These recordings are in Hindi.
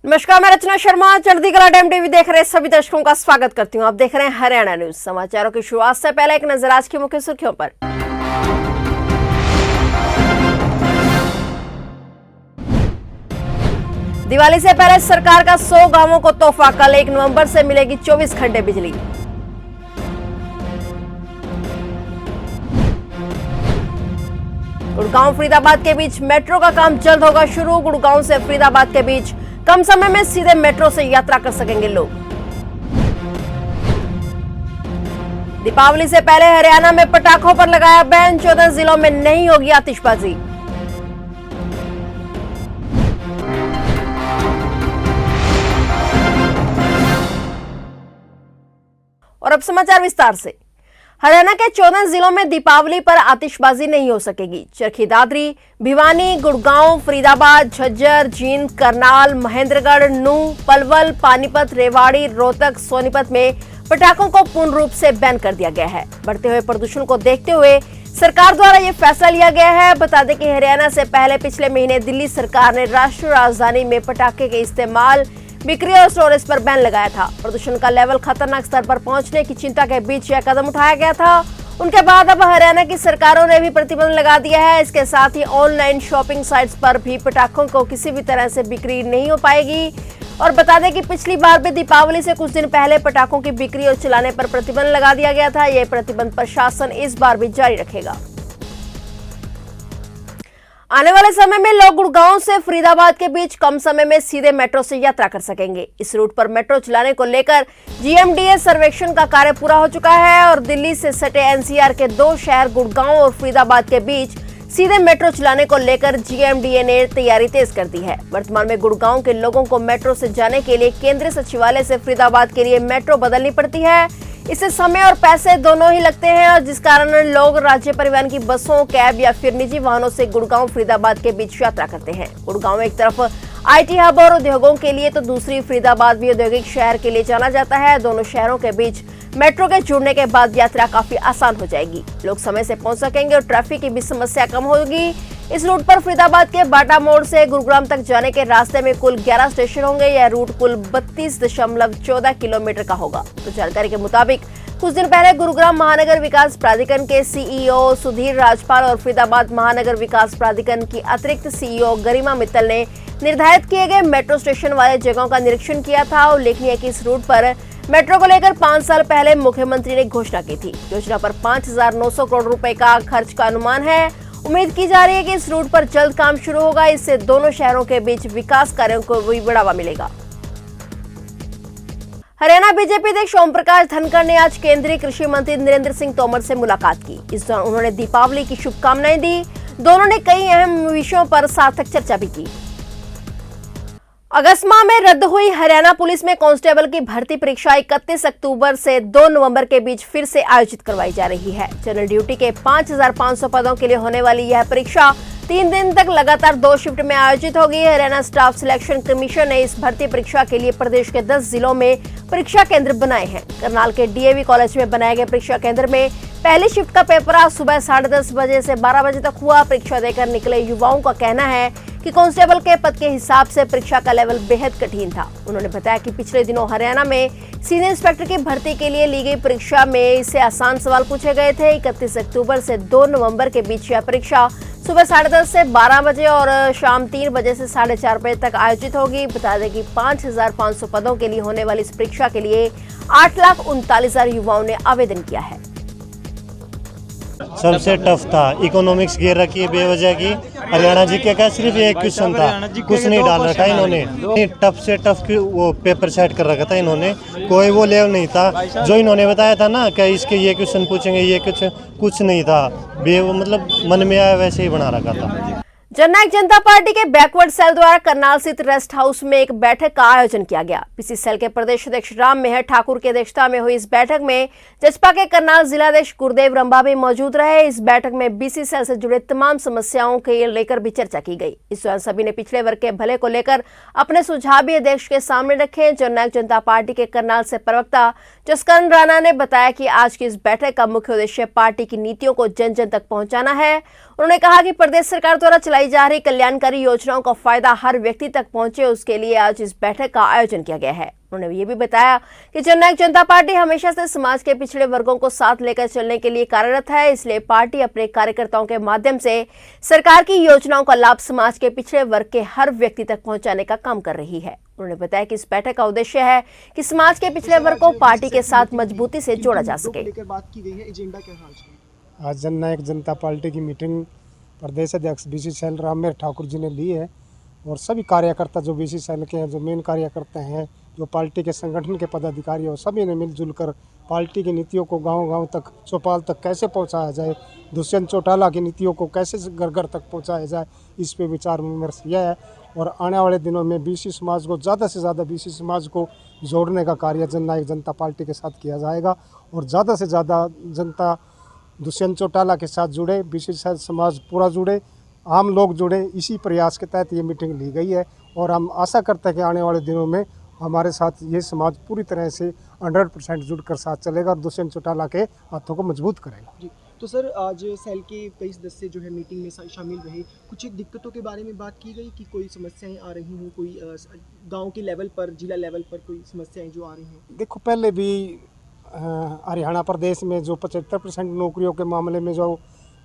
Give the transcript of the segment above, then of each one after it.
नमस्कार, मैं रचना शर्मा चढ़ती कला टाइम टीवी देख रहे सभी दर्शकों का स्वागत करती हूं। आप देख रहे हैं हरियाणा न्यूज। समाचारों की शुरुआत से पहले एक नजर आज की मुख्य सुर्खियों पर। दिवाली से पहले सरकार का 100 गांवों को तोहफा। कल 1 नवंबर से मिलेगी 24 घंटे बिजली। गुड़गांव फरीदाबाद के बीच मेट्रो का काम जल्द होगा शुरू। गुड़गांव से फरीदाबाद के बीच कम समय में सीधे मेट्रो से यात्रा कर सकेंगे लोग। दीपावली से पहले हरियाणा में पटाखों पर लगाया बैन। 14 जिलों में नहीं होगी आतिशबाजी। और अब समाचार विस्तार से। हरियाणा के 14 जिलों में दीपावली पर आतिशबाजी नहीं हो सकेगी। चरखी दादरी, भिवानी, गुड़गांव, फरीदाबाद, झज्जर, जींद, करनाल, महेंद्रगढ़, नूंह, पलवल, पानीपत, रेवाड़ी, रोहतक, सोनीपत में पटाखों को पूर्ण रूप से बैन कर दिया गया है। बढ़ते हुए प्रदूषण को देखते हुए सरकार द्वारा ये फैसला लिया गया है। बता दें कि हरियाणा से पहले पिछले महीने दिल्ली सरकार ने राष्ट्रीय राजधानी में पटाखे के इस्तेमाल, बिक्री और स्टोरेज पर बैन लगाया था। प्रदूषण का लेवल खतरनाक स्तर पर पहुंचने की चिंता के बीच यह कदम उठाया गया था। उनके बाद अब हरियाणा की सरकारों ने भी प्रतिबंध लगा दिया है। इसके साथ ही ऑनलाइन शॉपिंग साइट्स पर भी पटाखों को किसी भी तरह से बिक्री नहीं हो पाएगी। और बता दें कि पिछली बार भी दीपावली से कुछ दिन पहले पटाखों की बिक्री और चलाने पर प्रतिबंध लगा दिया गया था। यह प्रतिबंध प्रशासन इस बार भी जारी रखेगा। आने वाले समय में लोग गुड़गांव से फरीदाबाद के बीच कम समय में सीधे मेट्रो से यात्रा कर सकेंगे। इस रूट पर मेट्रो चलाने को लेकर जीएमडीए सर्वेक्षण का कार्य पूरा हो चुका है और दिल्ली से सटे एनसीआर के 2 शहर गुड़गांव और फरीदाबाद के बीच सीधे मेट्रो चलाने को लेकर जीएमडीए ने तैयारी तेज कर दी है। वर्तमान में गुड़गांव के लोगों को मेट्रो से जाने के लिए केंद्रीय सचिवालय से फरीदाबाद के लिए मेट्रो बदलनी पड़ती है। इससे समय और पैसे दोनों ही लगते हैं और जिस कारण लोग राज्य परिवहन की बसों, कैब या फिर निजी वाहनों से गुड़गांव फरीदाबाद के बीच यात्रा करते हैं। गुड़गांव एक तरफ आईटी हब और उद्योगों के लिए तो दूसरी फरीदाबाद भी औद्योगिक शहर के लिए जाना जाता है। दोनों शहरों के बीच मेट्रो के जुड़ने के बाद यात्रा काफी आसान हो जाएगी। लोग समय से पहुंच सकेंगे और ट्रैफिक की भी समस्या कम होगी। इस रूट पर फरीदाबाद के बाटा मोड़ से गुरुग्राम तक जाने के रास्ते में कुल 11 स्टेशन होंगे। यह रूट कुल 32.14 किलोमीटर का होगा। तो जानकारी के मुताबिक कुछ दिन पहले गुरुग्राम महानगर विकास प्राधिकरण के सीईओ सुधीर राजपाल और फरीदाबाद महानगर विकास प्राधिकरण की अतिरिक्त सीईओ गरिमा मित्तल ने निर्धारित किए गए मेट्रो स्टेशन वाले जगहों का निरीक्षण किया था। उल्लेखनीय है कि इस रूट पर मेट्रो को लेकर 5 साल पहले मुख्यमंत्री ने घोषणा की थी। योजना पर 5,900 करोड़ रुपए का खर्च का अनुमान है। उम्मीद की जा रही है कि इस रूट पर जल्द काम शुरू होगा। इससे दोनों शहरों के बीच विकास कार्यों को भी बढ़ावा मिलेगा। हरियाणा बीजेपी अध्यक्ष ओम प्रकाश धनखड़ ने आज केंद्रीय कृषि मंत्री नरेंद्र सिंह तोमर से मुलाकात की। इस दौरान उन्होंने दीपावली की शुभकामनाएं दी। दोनों ने कई अहम विषयों पर सार्थक चर्चा भी की। अगस्त माह में रद्द हुई हरियाणा पुलिस में कांस्टेबल की भर्ती परीक्षा 31 अक्टूबर से 2 नवंबर के बीच फिर से आयोजित करवाई जा रही है। जनरल ड्यूटी के 5,500 पदों के लिए होने वाली यह परीक्षा 3 दिन तक लगातार 2 शिफ्ट में आयोजित होगी। हरियाणा स्टाफ सिलेक्शन कमीशन ने इस भर्ती परीक्षा के लिए प्रदेश के 10 जिलों में परीक्षा केंद्र बनाए हैं। करनाल के डीएवी कॉलेज में बनाए गए परीक्षा केंद्र में पहली शिफ्ट का पेपर आज सुबह 10:30 बजे से 12 बजे तक हुआ। परीक्षा देकर निकले युवाओं का कहना है कि कांस्टेबल के पद के हिसाब से परीक्षा का लेवल बेहद कठिन था। उन्होंने बताया कि पिछले दिनों हरियाणा में सीनियर इंस्पेक्टर की भर्ती के लिए ली गई परीक्षा में इससे आसान सवाल पूछे गए थे। 31 अक्टूबर से 2 नवंबर के बीच यह परीक्षा सुबह 10:30 से 12 बजे और शाम 3 बजे से 4:30 बजे तक आयोजित होगी। बता दें कि 5,500 पदों के लिए होने वाली इस परीक्षा के लिए 8,39,000 युवाओं ने आवेदन किया है। सबसे टफ था, इकोनॉमिक्स गिर रखी है बेवजह की। हरियाणा जी के का सिर्फ एक क्वेश्चन था, कुछ नहीं डाल रखा इन्होंने। टफ से टफ वो पेपर सेट कर रखा था इन्होंने, कोई वो लेवल नहीं था जो इन्होंने बताया था ना कि इसके ये क्वेश्चन पूछेंगे, ये कुछ नहीं था। मतलब मन में आया वैसे ही बना रखा था। जननायक जनता पार्टी के बैकवर्ड सेल द्वारा करनाल स्थित रेस्ट हाउस में एक बैठक का आयोजन किया गया। पीसी सेल के प्रदेश अध्यक्ष राम मेहर ठाकुर की अध्यक्षता में हुई इस बैठक में जसपा के करनाल जिलाध्यक्ष गुरुदेव रंबा भी मौजूद रहे। इस बैठक में बीसी सेल से जुड़े तमाम समस्याओं के लेकर भी चर्चा की गई। इस दौरान सभी ने पिछड़े वर्ग के भले को लेकर अपने सुझाव भी अध्यक्ष के सामने रखे। जननायक जनता पार्टी के करनाल से प्रवक्ता जसकरण राणा ने बताया कि आज की इस बैठक का मुख्य उद्देश्य पार्टी की नीतियों को जन जन तक पहुंचाना है। उन्होंने कहा कि प्रदेश सरकार द्वारा चलाई जा रही कल्याणकारी योजनाओं का फायदा हर व्यक्ति तक पहुंचे, उसके लिए आज इस बैठक का आयोजन किया गया है। उन्होंने ये भी बताया कि जननायक जनता पार्टी हमेशा से समाज के पिछड़े वर्गों को साथ लेकर चलने के लिए कार्यरत है, इसलिए पार्टी अपने कार्यकर्ताओं के माध्यम से सरकार की योजनाओं का लाभ समाज के पिछड़े वर्ग के हर व्यक्ति तक पहुंचाने का काम कर रही है। उन्होंने बताया कि इस बैठक का उद्देश्य है कि समाज के पिछड़े वर्ग को पार्टी के साथ मजबूती से जोड़ा जा सके। आज जननायक जनता पार्टी की मीटिंग प्रदेश अध्यक्ष बीसी सेल राममेर ठाकुर जी ने ली है और सभी कार्यकर्ता जो बीसी सेल के हैं, जो मेन कार्यकर्ता हैं, जो पार्टी के संगठन के पदाधिकारी हो, सभी ने मिलजुल कर पार्टी की नीतियों को गांव-गांव तक, चौपाल तक कैसे पहुंचाया जाए, दुष्यंत चौटाला की नीतियों को कैसे घर घर तक पहुंचाया जाए, इस पे विचार विमर्श किया है। और आने वाले दिनों में बीसी समाज को ज़्यादा से ज़्यादा बीसी समाज को जोड़ने का कार्य जननायक जनता पार्टी के साथ किया जाएगा और ज़्यादा से ज़्यादा जनता दुष्यंत चौटाला के साथ जुड़े, बीसी समाज पूरा जुड़े, आम लोग जुड़े, इसी प्रयास के तहत ये मीटिंग ली गई है। और हम आशा करते हैं कि आने वाले दिनों में हमारे साथ ये समाज पूरी तरह से 100% जुड़कर साथ चलेगा और दुष्यंत चौटाला के हाथों को मजबूत करेगा। जी, तो सर आज सेल के कई सदस्य जो है मीटिंग में शामिल रहे, कुछ दिक्कतों के बारे में बात की गई कि कोई समस्याएं आ रही हों, कोई गांव के लेवल पर, जिला लेवल पर कोई समस्याएं जो आ रही हैं? देखो, पहले भी हरियाणा प्रदेश में जो 75% नौकरियों के मामले में जो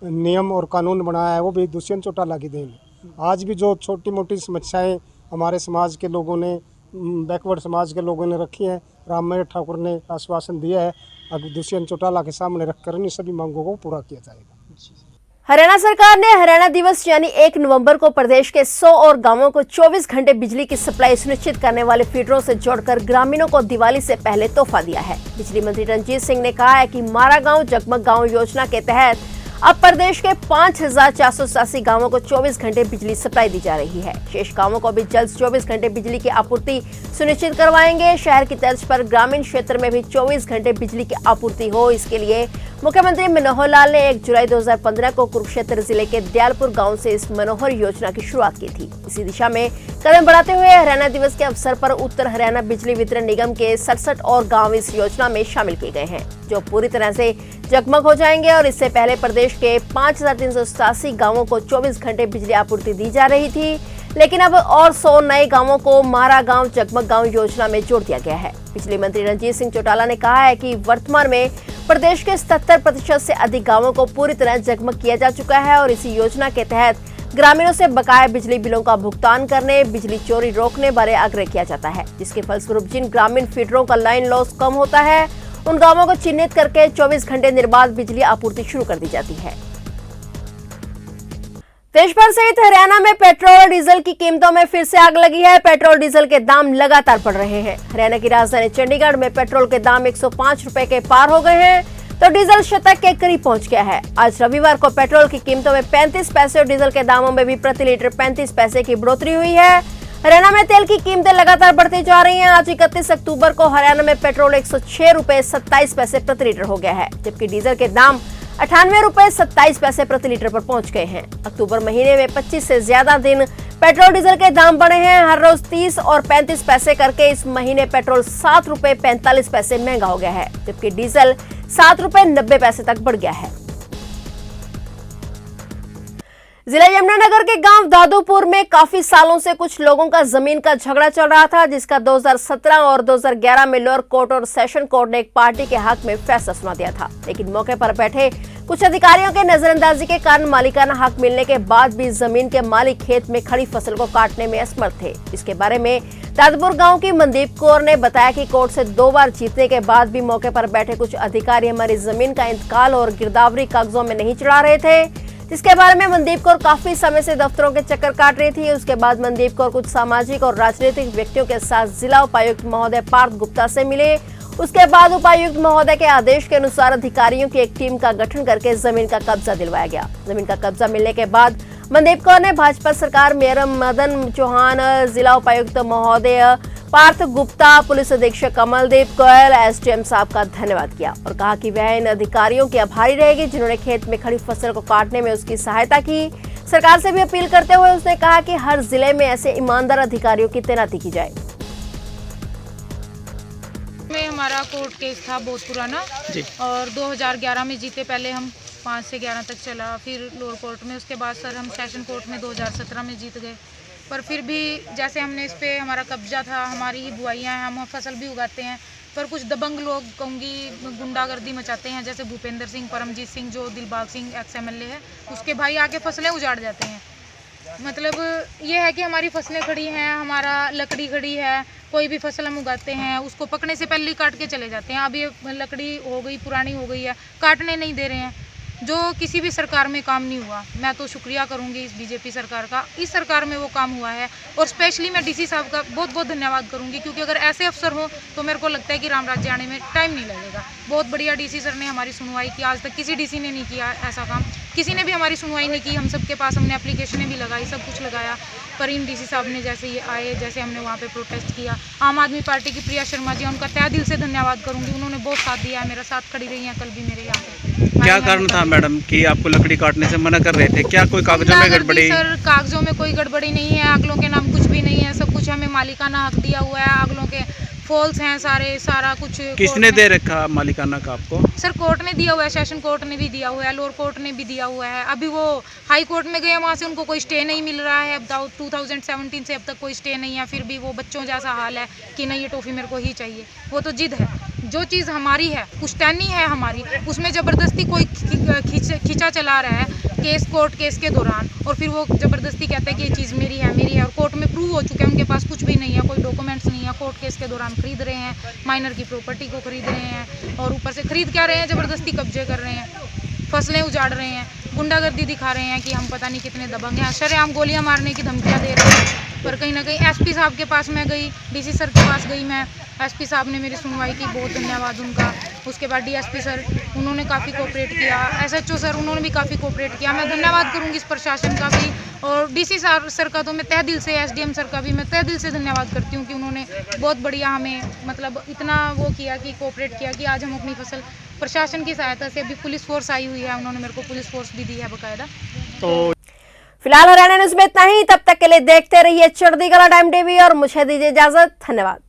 नियम और कानून बनाया है वो भी दुष्यंत चौटाला की देन है। आज भी जो छोटी मोटी समस्याएं हमारे समाज के लोगों ने, बैकवर्ड समाज के लोगों ने रखी हैं, राममेर ठाकुर ने आश्वासन दिया है, अब दुष्यंत चौटाला के सामने रखकर इन सभी मांगों को पूरा किया जाएगा। हरियाणा सरकार ने हरियाणा दिवस यानी 1 नवंबर को प्रदेश के 100 और गांवों को 24 घंटे बिजली की सप्लाई सुनिश्चित करने वाले फीडरों से जोड़कर ग्रामीणों को दिवाली से पहले तोहफा दिया है। बिजली मंत्री रणजीत सिंह ने कहा है कि मारा गांव जगमग गांव योजना के तहत अब प्रदेश के 5487 गांवों को 24 घंटे बिजली सप्लाई दी जा रही है। शेष गांवों को भी जल्द 24 घंटे बिजली की आपूर्ति सुनिश्चित करवाएंगे। शहर की तर्ज पर ग्रामीण क्षेत्र में भी 24 घंटे बिजली की आपूर्ति हो, इसके लिए मुख्यमंत्री मनोहर लाल ने 1 जुलाई 2015 को कुरुक्षेत्र जिले के दयालपुर गांव से इस मनोहर योजना की शुरुआत की थी। इसी दिशा में कदम बढ़ाते हुए हरियाणा दिवस के अवसर पर उत्तर हरियाणा बिजली वितरण निगम के 67 और गांव इस योजना में शामिल किए गए हैं, जो पूरी तरह से जगमग हो जाएंगे। और इससे पहले प्रदेश के 5387 गांवों को 24 घंटे बिजली आपूर्ति दी जा रही थी, लेकिन अब और 100 नए गांवों को मारा गांव जगमग गांव योजना में जोड़ दिया गया है। बिजली मंत्री रणजीत सिंह चौटाला ने कहा है कि वर्तमान में प्रदेश के 77% से अधिक गांवों को पूरी तरह जगमग किया जा चुका है और इसी योजना के तहत ग्रामीणों से बकाया बिजली बिलों का भुगतान करने, बिजली चोरी रोकने बारे आग्रह किया जाता है, जिसके फलस्वरूप जिन ग्रामीण फीडरों का लाइन लॉस कम होता है उन गांवों को चिन्हित करके 24 घंटे निर्बाध बिजली आपूर्ति शुरू कर दी जाती है। देश भर सहित हरियाणा में पेट्रोल और डीजल की कीमतों में फिर से आग लगी है। पेट्रोल डीजल के दाम लगातार बढ़ रहे हैं। हरियाणा की राजधानी चंडीगढ़ में पेट्रोल के दाम 105 रुपए के पार हो गए हैं, तो डीजल शतक के करीब पहुंच गया है। आज रविवार को पेट्रोल की कीमतों में 35 पैसे और डीजल के दामों में भी प्रति लीटर 35 पैसे की बढ़ोतरी हुई है। हरियाणा में तेल की कीमतें लगातार बढ़ती जा रही हैं। आज 31 अक्टूबर को हरियाणा में पेट्रोल 106 रुपए 27 पैसे प्रति लीटर हो गया है, जबकि डीजल के दाम 98 रुपए 27 पैसे प्रति लीटर पर पहुंच गए हैं। अक्टूबर महीने में 25 से ज्यादा दिन पेट्रोल डीजल के दाम बढ़े हैं। हर रोज 30 और 35 पैसे करके इस महीने पेट्रोल 7 रुपए 45 पैसे महंगा हो गया है, जबकि डीजल 7 रुपए 90 पैसे तक बढ़ गया है। जिला यमुनानगर के गांव दादूपुर में काफी सालों से कुछ लोगों का जमीन का झगड़ा चल रहा था, जिसका 2017 और 2011 में लोअर कोर्ट और सेशन कोर्ट ने एक पार्टी के हक में फैसला सुना दिया था, लेकिन मौके पर बैठे कुछ अधिकारियों के नजरअंदाजी के कारण मालिकाना हक मिलने के बाद भी जमीन के मालिक खेत में खड़ी फसल को काटने में असमर्थ थे। इसके बारे में दादूपुर गांव की मनदीप कौर ने बताया कि कोर्ट से 2 बार जीतने के बाद भी मौके पर बैठे कुछ अधिकारी हमारी जमीन का इंतकाल और गिरदावरी कागजों में नहीं चढ़ा रहे थे, जिसके बारे में मनदीप कौर काफी समय से दफ्तरों के चक्कर काट रही थी। उसके बाद मनदीप कौर कुछ सामाजिक और राजनीतिक व्यक्तियों के साथ जिला उपायुक्त महोदय पार्थ गुप्ता से मिले। उसके बाद उपायुक्त महोदय के आदेश के अनुसार अधिकारियों की एक टीम का गठन करके जमीन का कब्जा दिलवाया गया। जमीन का कब्जा मिलने के बाद मनदीप कौर ने भाजपा सरकार, मेयर मदन चौहान, जिला उपायुक्त महोदय पार्थ गुप्ता, पुलिस अधीक्षक कमलदीप गोयल, एसडीएम साहब का धन्यवाद किया और कहा कि वह इन अधिकारियों की आभारी रहेगी जिन्होंने खेत में खड़ी फसल को काटने में उसकी सहायता की। सरकार से भी अपील करते हुए उसने कहा कि हर जिले में ऐसे ईमानदार अधिकारियों की तैनाती की जाए। में हमारा कोर्ट केस था बहुत पुराना और 2011 में जीते। पहले हम 5 से 11 तक चला, फिर लोअर कोर्ट में। उसके बाद सर हम सेशन कोर्ट में 2017 में जीत गए, पर फिर भी जैसे हमने इस पे हमारा कब्जा था, हमारी ही बुआइयाँ हैं, हम फसल भी उगाते हैं, पर कुछ दबंग लोग कहूँगी गुंडागर्दी मचाते हैं, जैसे भूपेंद्र सिंह, परमजीत सिंह जो दिलबाग सिंह एक्स MLA है, उसके भाई आके फसलें उजाड़ जाते हैं। मतलब ये है कि हमारी फसलें खड़ी हैं, हमारा लकड़ी खड़ी है, कोई भी फसल हम उगाते हैं उसको पकने से पहले ही काट के चले जाते हैं। अब ये लकड़ी हो गई, पुरानी हो गई है, काटने नहीं दे रहे हैं, जो किसी भी सरकार में काम नहीं हुआ। मैं तो शुक्रिया करूंगी इस बीजेपी सरकार का, इस सरकार में वो काम हुआ है। और स्पेशली मैं DC साहब का बहुत बहुत धन्यवाद करूंगी, क्योंकि अगर ऐसे अफसर हो तो मेरे को लगता है कि राम राज्य आने में टाइम नहीं लगेगा। बहुत बढ़िया DC सर ने हमारी सुनवाई की, आज तक किसी DC ने नहीं किया ऐसा काम, किसी ने भी हमारी सुनवाई नहीं की। हम सबके पास हमने एप्लीकेशनें भी लगाई, सब कुछ लगाया, पर इन DC साहब ने जैसे ये आए, जैसे हमने वहाँ पे प्रोटेस्ट किया। आम आदमी पार्टी की प्रिया शर्मा जी, उनका तहे दिल से धन्यवाद करूंगी, उन्होंने बहुत साथ दिया है, मेरा साथ खड़ी रही हैं, कल भी मेरे यहाँ पे। क्या कारण था मैडम कि आपको लकड़ी काटने से मना कर रहे थे? क्या कोई कागजों में गड़बड़ी? सर कागजों में कोई गड़बड़ी नहीं है, अगलों के नाम कुछ भी नहीं है, सब कुछ हमें मालिकाना हक दिया हुआ है, अगलों के फॉल्स हैं सारा कुछ। किसने दे रखा मालिकाना का आपको? सर कोर्ट ने दिया हुआ है, सेशन कोर्ट ने भी दिया हुआ है, लोअर कोर्ट ने भी दिया हुआ है। अभी वो हाई कोर्ट में गए, वहाँ से उनको कोई स्टे नहीं मिल रहा है। 2017 से अब तक कोई स्टे नहीं है, फिर भी वो बच्चों जैसा हाल है कि नहीं ये टॉफी मेरे को ही चाहिए। वो तो जिद है, जो चीज़ हमारी है, पुश्तैनी है हमारी, उसमें ज़बरदस्ती कोई खींचा चला रहा है कोर्ट केस के दौरान, और फिर वो ज़बरदस्ती कहते हैं कि ये चीज़ मेरी है और कोर्ट में प्रूव हो चुका है, उनके पास कुछ भी नहीं है, कोई डॉक्यूमेंट्स नहीं है। कोर्ट केस के दौरान खरीद रहे हैं, माइनर की प्रॉपर्टी को खरीद रहे हैं, और ऊपर से खरीद क्या रहे हैं, ज़बरदस्ती कब्जे कर रहे हैं, फसलें उजाड़ रहे हैं, गुंडागर्दी दिखा रहे हैं कि हम पता नहीं कितने दबंग हैं, शरेआम गोलियां मारने की धमकियां दे रहे हैं। पर कहीं ना कहीं SP साहब के पास मैं गई, DC सर के पास गई मैं, SP साहब ने मेरी सुनवाई की, बहुत धन्यवाद उनका। उसके बाद DSP सर, उन्होंने काफ़ी कोऑपरेट किया, SHO सर, उन्होंने भी काफ़ी कोऑपरेट किया। मैं धन्यवाद करूँगी इस प्रशासन का भी, और DC सर का तो मैं तहे दिल से, SDM सर का भी मैं तहे दिल से धन्यवाद करती हूँ कि उन्होंने बहुत बढ़िया हमें मतलब इतना वो किया कि कोऑपरेट किया कि आज हम अपनी फसल प्रशासन की सहायता से, अभी पुलिस फोर्स आई हुई है, उन्होंने मेरे को पुलिस फोर्स भी दी है बाकायदा। तो फिलहाल हरियाणा न्यूज में इतना ही, तब तक के लिए देखते रहिए चढ़ती कला टाइम TV और मुझे दीजिए इजाजत। धन्यवाद।